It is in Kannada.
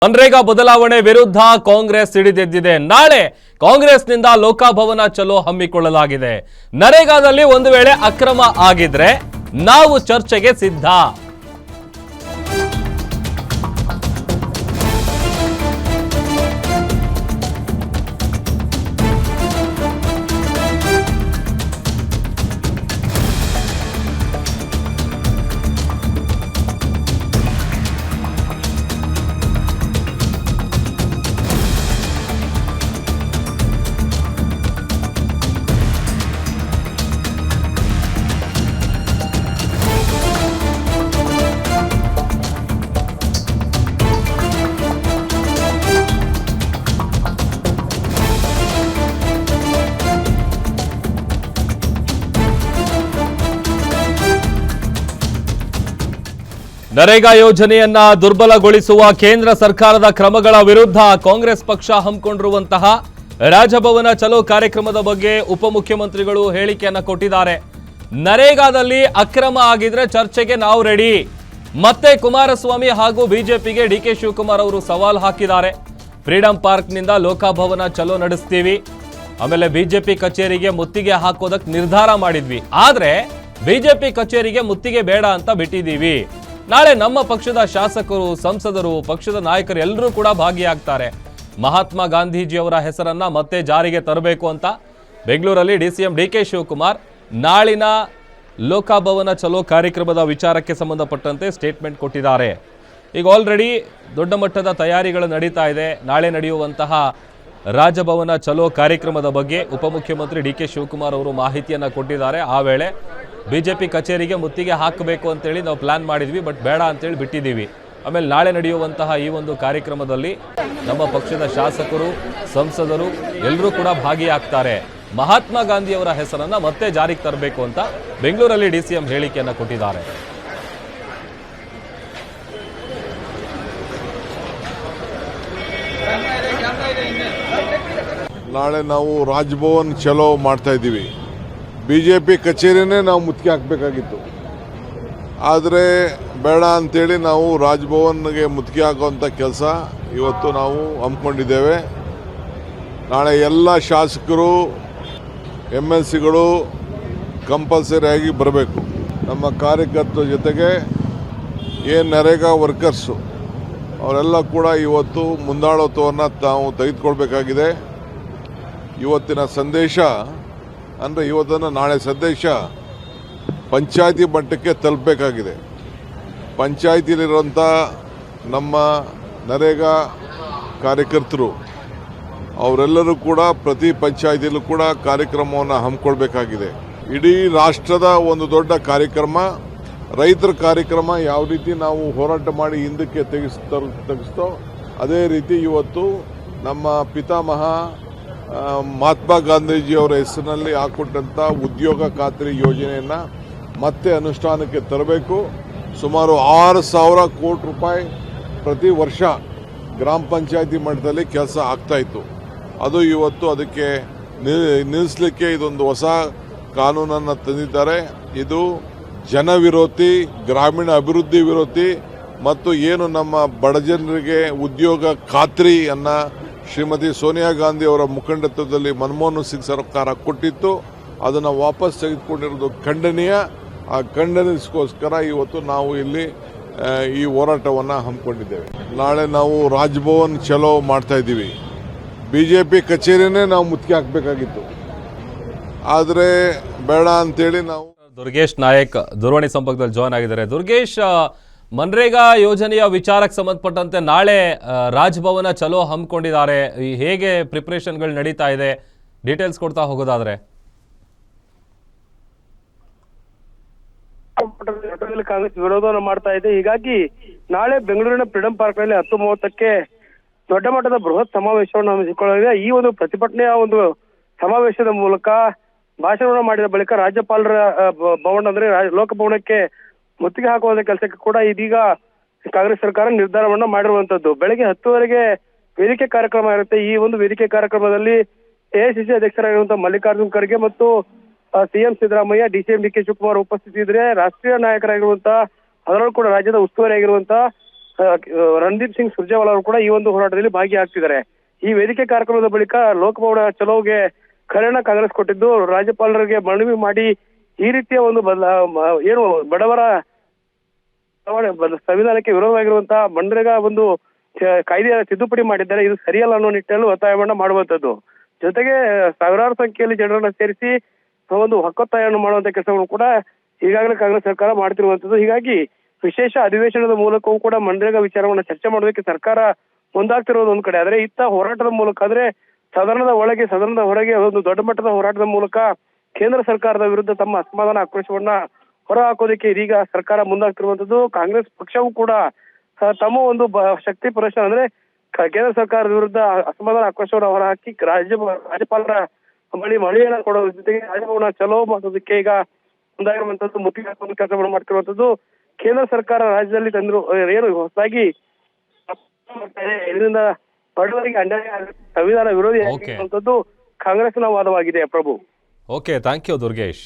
ಮನ್ರೇಗಾ ಬದಲಾವಣೆ ವಿರುದ್ಧ ಕಾಂಗ್ರೆಸ್ ಸಿಡಿದೆದ್ದಿದೆ. ನಾಳೆ ಕಾಂಗ್ರೆಸ್ನಿಂದ ಲೋಕಭವನ ಚಲೋ ಹಮ್ಮಿಕೊಳ್ಳಲಾಗಿದೆ. ನರೇಗಾದಲ್ಲಿ ಒಂದು ವೇಳೆ ಅಕ್ರಮ ಆಗಿದ್ರೆ ನಾವು ಚರ್ಚೆಗೆ ಸಿದ್ಧ. ನರೇಗಾ ಯೋಜನೆಯನ್ನ ದುರ್ಬಲಗೊಳಿಸುವ ಕೇಂದ್ರ ಸರ್ಕಾರದ ಕ್ರಮಗಳ ವಿರುದ್ಧ ಕಾಂಗ್ರೆಸ್ ಪಕ್ಷ ಹಮ್ಮಿಕೊಂಡಿರುವಂತಹ ರಾಜಭವನ ಚಲೋ ಕಾರ್ಯಕ್ರಮದ ಬಗ್ಗೆ ಉಪಮುಖ್ಯಮಂತ್ರಿಗಳು ಹೇಳಿಕೆಯನ್ನ ಕೊಟ್ಟಿದ್ದಾರೆ. ನರೇಗಾದಲ್ಲಿ ಅಕ್ರಮ ಆಗಿದ್ರೆ ಚರ್ಚೆಗೆ ನಾವು ರೆಡಿ. ಮತ್ತೆ ಕುಮಾರಸ್ವಾಮಿ ಹಾಗೂ ಬಿಜೆಪಿಗೆ ಡಿಕೆ ಶಿವಕುಮಾರ್ ಅವರು ಸವಾಲ್ ಹಾಕಿದ್ದಾರೆ. ಫ್ರೀಡಂ ಪಾರ್ಕ್ನಿಂದ ಲೋಕಭವನ ಚಲೋ ನಡೆಸ್ತೀವಿ, ಆಮೇಲೆ ಬಿಜೆಪಿ ಕಚೇರಿಗೆ ಮುತ್ತಿಗೆ ಹಾಕೋದಕ್ಕೆ ನಿರ್ಧಾರ ಮಾಡಿದ್ವಿ, ಆದ್ರೆ ಬಿಜೆಪಿ ಕಚೇರಿಗೆ ಮುತ್ತಿಗೆ ಬೇಡ ಅಂತ ಬಿಟ್ಟಿದ್ದೀವಿ. ನಾಳೆ ನಮ್ಮ ಪಕ್ಷದ ಶಾಸಕರು, ಸಂಸದರು, ಪಕ್ಷದ ನಾಯಕರು ಎಲ್ಲರೂ ಕೂಡ ಭಾಗಿಯಾಗ್ತಾರೆ. ಮಹಾತ್ಮ ಗಾಂಧೀಜಿಯವರ ಹೆಸರನ್ನ ಮತ್ತೆ ಜಾರಿಗೆ ತರಬೇಕು ಅಂತ ಬೆಂಗಳೂರಲ್ಲಿ ಡಿಸಿಎಂ ಡಿಕೆ ಶಿವಕುಮಾರ್ ನಾಳಿನ ಲೋಕಭವನ ಚಲೋ ಕಾರ್ಯಕ್ರಮದ ವಿಚಾರಕ್ಕೆ ಸಂಬಂಧಪಟ್ಟಂತೆ ಸ್ಟೇಟ್ಮೆಂಟ್ ಕೊಟ್ಟಿದ್ದಾರೆ. ಈಗ ಆಲ್ರೆಡಿ ದೊಡ್ಡ ಮಟ್ಟದ ತಯಾರಿಗಳು ನಡೀತಾ ಇದೆ. ನಾಳೆ ನಡೆಯುವಂತಹ ರಾಜಭವನ ಚಲೋ ಕಾರ್ಯಕ್ರಮದ ಬಗ್ಗೆ ಉಪಮುಖ್ಯಮಂತ್ರಿ ಡಿಕೆ ಶಿವಕುಮಾರ್ ಅವರು ಮಾಹಿತಿಯನ್ನು ಕೊಟ್ಟಿದ್ದಾರೆ. ಆ ವೇಳೆ ಬಿಜೆಪಿ ಕಚೇರಿಗೆ ಮುತ್ತಿಗೆ ಹಾಕಬೇಕು ಅಂತೇಳಿ ನಾವು ಪ್ಲಾನ್ ಮಾಡಿದ್ವಿ, ಬಟ್ ಬೇಡ ಅಂತೇಳಿ ಬಿಟ್ಟಿದ್ದೀವಿ. ಆಮೇಲೆ ನಾಳೆ ನಡೆಯುವಂತಹ ಈ ಒಂದು ಕಾರ್ಯಕ್ರಮದಲ್ಲಿ ನಮ್ಮ ಪಕ್ಷದ ಶಾಸಕರು, ಸಂಸದರು ಎಲ್ಲರೂ ಕೂಡ ಭಾಗಿಯಾಗ್ತಾರೆ. ಮಹಾತ್ಮ ಗಾಂಧಿಯವರ ಹೆಸರನ್ನ ಮತ್ತೆ ಜಾರಿಗೆ ತರಬೇಕು ಅಂತ ಬೆಂಗಳೂರಲ್ಲಿ ಡಿಸಿಎಂ ಹೇಳಿಕೆಯನ್ನು ಕೊಟ್ಟಿದ್ದಾರೆ. ನಾಳೆ ನಾವು ರಾಜಭವನ್ ಚಲೋ ಮಾಡ್ತಾ ಇದ್ದೀವಿ. ಬಿಜೆಪಿ ಕಚೇರಿನೇ ನಾವು ಮುತ್ತಿಗೆ ಹಾಕಬೇಕಾಗಿತ್ತು, ಆದರೆ ಬೇಡ ಅಂತೇಳಿ ನಾವು ರಾಜಭವನ್ಗೆ ಮುತ್ತಿಗೆ ಹಾಕುವಂಥ ಕೆಲಸ ಇವತ್ತು ನಾವು ಹಮ್ಮಿಕೊಂಡಿದ್ದೇವೆ. ನಾಳೆ ಎಲ್ಲ ಶಾಸಕರು, MLCಗಳು ಕಂಪಲ್ಸರಿಯಾಗಿ ಬರಬೇಕು. ನಮ್ಮ ಕಾರ್ಯಕರ್ತರ ಜೊತೆಗೆ ಏನು ನರೇಗಾ ವರ್ಕರ್ಸು ಅವರೆಲ್ಲ ಕೂಡ ಇವತ್ತು ಮುಂದಾಳತ್ವವನ್ನು ನಾವು ತೆಗೆದುಕೊಳ್ಬೇಕಾಗಿದೆ. ಇವತ್ತಿನ ಸಂದೇಶ ಅಂದರೆ ಇವತ್ತನ್ನು ನಾಳೆ ಸಂದೇಶ ಪಂಚಾಯತಿ ಮಟ್ಟಕ್ಕೆ ತಲುಪಬೇಕಾಗಿದೆ. ಪಂಚಾಯತಿಲಿರುವಂಥ ನಮ್ಮ ನರೇಗಾ ಕಾರ್ಯಕರ್ತರು ಅವರೆಲ್ಲರೂ ಕೂಡ ಪ್ರತಿ ಪಂಚಾಯತಿಯಲ್ಲೂ ಕೂಡ ಕಾರ್ಯಕ್ರಮವನ್ನು ಹಮ್ಮಿಕೊಳ್ಬೇಕಾಗಿದೆ. ಇಡೀ ರಾಷ್ಟ್ರದ ಒಂದು ದೊಡ್ಡ ಕಾರ್ಯಕ್ರಮ, ರೈತರ ಕಾರ್ಯಕ್ರಮ. ಯಾವ ರೀತಿ ನಾವು ಹೋರಾಟ ಮಾಡಿ ಹಿಂದಕ್ಕೆ ತೆಗೆಸ್ತೋ ಅದೇ ರೀತಿ ಇವತ್ತು ನಮ್ಮ ಪಿತಾಮಹ ಮಹಾತ್ಮ ಗಾಂಧೀಜಿಯವರ ಹೆಸರಿನಲ್ಲಿ ಹಾಕೊಟ್ಟಂಥ ಉದ್ಯೋಗ ಖಾತ್ರಿ ಯೋಜನೆಯನ್ನು ಮತ್ತೆ ಅನುಷ್ಠಾನಕ್ಕೆ ತರಬೇಕು. ಸುಮಾರು 6,000 ಕೋಟಿ ರೂಪಾಯಿ ಪ್ರತಿ ವರ್ಷ ಗ್ರಾಮ ಪಂಚಾಯತಿ ಮಟ್ಟದಲ್ಲಿ ಕೆಲಸ ಆಗ್ತಾಯಿತ್ತು. ಅದು ಇವತ್ತು ಅದಕ್ಕೆ ನಿಲ್ಲಿಸಲಿಕ್ಕೆ ಇದೊಂದು ಹೊಸ ಕಾನೂನನ್ನು ತಂದಿದ್ದಾರೆ. ಇದು ಜನವಿರೋಧಿ, ಗ್ರಾಮೀಣ ಅಭಿವೃದ್ಧಿ ವಿರೋಧಿ ಮತ್ತು ಏನು ನಮ್ಮ ಬಡಜನರಿಗೆ ಉದ್ಯೋಗ ಖಾತ್ರಿಯನ್ನು ಶ್ರೀಮತಿ ಸೋನಿಯಾ ಗಾಂಧಿ ಅವರ ಮುಖಂಡತ್ವದಲ್ಲಿ ಮನಮೋಹನ್ ಸಿಂಗ್ ಸರ್ಕಾರ ಕೊಟ್ಟಿತ್ತು, ಅದನ್ನು ವಾಪಸ್ ತೆಗೆದುಕೊಂಡಿರೋದು ಖಂಡನೀಯ. ಆ ಖಂಡನೆಗೋಸ್ಕರ ಇವತ್ತು ನಾವು ಇಲ್ಲಿ ಈ ಹೋರಾಟವನ್ನು ಹಮ್ಮಿಕೊಂಡಿದ್ದೇವೆ. ನಾಳೆ ನಾವು ರಾಜಭವನ್ ಚಲೋ ಮಾಡ್ತಾ ಇದ್ದೀವಿ. ಬಿಜೆಪಿ ಕಚೇರಿನೇ ನಾವು ಮುತ್ತಿಗೆ ಹಾಕಬೇಕಾಗಿತ್ತು, ಆದರೆ ಬೇಡ ಅಂತೇಳಿ ನಾವು. ದುರ್ಗೇಶ್ ನಾಯಕ್ ದೂರವಾಣಿ ಸಂಪರ್ಕದಲ್ಲಿ ಜಾಯ್ನ್ ಆಗಿದ್ದಾರೆ. ದುರ್ಗೇಶ್, ಮನ್ರೇಗಾ ಯೋಜನೆಯ ವಿಚಾರಕ್ಕೆ ಸಂಬಂಧಪಟ್ಟಂತೆ ನಾಳೆ ರಾಜಭವನ ಚಲೋ ಹಮ್ಮಿಕೊಂಡಿದ್ದಾರೆ. ಹೇಗೆ ಪ್ರಿಪರೇಷನ್ಗಳು ನಡೀತಾ ಇದೆ, ಡೀಟೇಲ್ಸ್ ಕೊಡ್ತಾ ಹೋಗೋದಾದ್ರೆ? ಕಾಂಗ್ರೆಸ್ ವಿರೋಧವನ್ನು ಮಾಡ್ತಾ ಇದೆ. ಹೀಗಾಗಿ ನಾಳೆ ಬೆಂಗಳೂರಿನ ಫ್ರೀಡಂ ಪಾರ್ಕ್ ನಲ್ಲಿ 10:30ಕ್ಕೆ ದೊಡ್ಡ ಮಟ್ಟದ ಬೃಹತ್ ಸಮಾವೇಶವನ್ನು ಹಮ್ಮಿಕೊಳ್ಳಲಿದೆ. ಈ ಒಂದು ಪ್ರತಿಭಟನೆಯ ಒಂದು ಸಮಾವೇಶದ ಮೂಲಕ ಭಾಷಣವನ್ನು ಮಾಡಿದ ಬಳಿಕ ರಾಜ್ಯಪಾಲರ ಭವನ ಅಂದ್ರೆ ಲೋಕಭವನಕ್ಕೆ ಮುತ್ತಿಗೆ ಹಾಕುವ ಕೆಲಸಕ್ಕೆ ಕೂಡ ಇದೀಗ ಕಾಂಗ್ರೆಸ್ ಸರ್ಕಾರ ನಿರ್ಧಾರವನ್ನ ಮಾಡಿರುವಂತದ್ದು. ಬೆಳಗ್ಗೆ 10:00ವರೆಗೆ ವೇದಿಕೆ ಕಾರ್ಯಕ್ರಮ ಇರುತ್ತೆ. ಈ ಒಂದು ವೇದಿಕೆ ಕಾರ್ಯಕ್ರಮದಲ್ಲಿ ಎಐಸಿಸಿ ಅಧ್ಯಕ್ಷರಾಗಿರುವಂತಹ ಮಲ್ಲಿಕಾರ್ಜುನ್ ಖರ್ಗೆ ಮತ್ತು CM Siddaramaiah, DCM DK Shivakumar ಉಪಸ್ಥಿತಿ ಇದ್ರೆ, ರಾಷ್ಟ್ರೀಯ ನಾಯಕರಾಗಿರುವಂತಹ ಅದರಲ್ಲೂ ಕೂಡ ರಾಜ್ಯದ ಉಸ್ತುವಾರಿ ಆಗಿರುವಂತಹ ರಣದೀಪ್ ಸಿಂಗ್ ಸುರ್ಜೇವಾಲಾ ಅವರು ಕೂಡ ಈ ಒಂದು ಹೋರಾಟದಲ್ಲಿ ಭಾಗಿಯಾಗ್ತಿದ್ದಾರೆ. ಈ ವೇದಿಕೆ ಕಾರ್ಯಕ್ರಮದ ಬಳಿಕ ಲೋಕಭವನ ಚಲೋಗೆ ಕರೆಯನ್ನ ಕಾಂಗ್ರೆಸ್ ಕೊಟ್ಟಿದ್ದು, ರಾಜ್ಯಪಾಲರಿಗೆ ಮನವಿ ಮಾಡಿ ಈ ರೀತಿಯ ಒಂದು ಏನು ಬಡವರ ಸಂವಿಧಾನಕ್ಕೆ ವಿರೋಧವಾಗಿರುವಂತಹ ಮನ್ರೇಗಾ ಒಂದು ಕಾಯ್ದೆಯ ತಿದ್ದುಪಡಿ ಮಾಡಿದ್ದಾರೆ, ಇದು ಸರಿಯಲ್ಲ ಅನ್ನೋ ನಿಟ್ಟಿನಲ್ಲಿ ಒತ್ತಾಯವನ್ನ ಮಾಡುವಂತದ್ದು. ಜೊತೆಗೆ ಸಾವಿರಾರು ಸಂಖ್ಯೆಯಲ್ಲಿ ಜನರನ್ನ ಸೇರಿಸಿ ಒಂದು ಹಕ್ಕೊತ್ತಾಯವನ್ನು ಮಾಡುವಂತ ಕೆಲಸವನ್ನು ಕೂಡ ಈಗಾಗಲೇ ಕಾಂಗ್ರೆಸ್ ಸರ್ಕಾರ ಮಾಡ್ತಿರುವಂತದ್ದು. ಹೀಗಾಗಿ ವಿಶೇಷ ಅಧಿವೇಶನದ ಮೂಲಕವೂ ಕೂಡ ಮನ್ರೇಗಾ ವಿಚಾರವನ್ನ ಚರ್ಚೆ ಮಾಡೋದಕ್ಕೆ ಸರ್ಕಾರ ಮುಂದಾಗ್ತಿರೋದು ಒಂದ್ ಕಡೆ, ಆದ್ರೆ ಇತ್ತ ಹೋರಾಟದ ಮೂಲಕ ಅಂದ್ರೆ ಸದನದ ಒಳಗೆ ಸದನದ ಹೊರಗೆ ಒಂದು ದೊಡ್ಡ ಮಟ್ಟದ ಹೋರಾಟದ ಮೂಲಕ ಕೇಂದ್ರ ಸರ್ಕಾರದ ವಿರುದ್ಧ ತಮ್ಮ ಅಸಮಾಧಾನ ಆಕ್ರೋಶವನ್ನ ಹೊರ ಹಾಕೋದಕ್ಕೆ ಇದೀಗ ಸರ್ಕಾರ ಮುಂದಾಗ್ತಿರುವಂತದ್ದು. ಕಾಂಗ್ರೆಸ್ ಪಕ್ಷವೂ ಕೂಡ ತಮ್ಮ ಒಂದು ಶಕ್ತಿ ಪ್ರದರ್ಶನ ಅಂದ್ರೆ ಕೇಂದ್ರ ಸರ್ಕಾರದ ವಿರುದ್ಧ ಅಸಮಾಧಾನ ಆಕ್ರೋಶವನ್ನು ಹೊರಹಾಕಿ ರಾಜ್ಯಪಾಲರ ಮಳೆಯನ್ನ ಕೊಡೋದ್ರ ಜೊತೆಗೆ ರಾಜಭವನ ಚಲೋ ಮಾಡೋದಕ್ಕೆ ಈಗ ಮುಂದಾಗಿರುವಂತದ್ದು, ಮುಖ್ಯ ಕೆಲಸವನ್ನು ಮಾಡ್ತಿರುವಂತದ್ದು. ಕೇಂದ್ರ ಸರ್ಕಾರ ರಾಜ್ಯದಲ್ಲಿ ತಂದ್ರು ಏನು ಹೊಸದಾಗಿ ಇದರಿಂದ ಬಡವರಿಗೆ ಅನ್ಯಾಯ ಸಂವಿಧಾನ ವಿರೋಧಿ ಆಗಿರುವಂತದ್ದು ಕಾಂಗ್ರೆಸ್ನ ವಾದವಾಗಿದೆ. ಪ್ರಭು, ಓಕೆ, ಥ್ಯಾಂಕ್ ಯು ದುರ್ಗೇಶ್.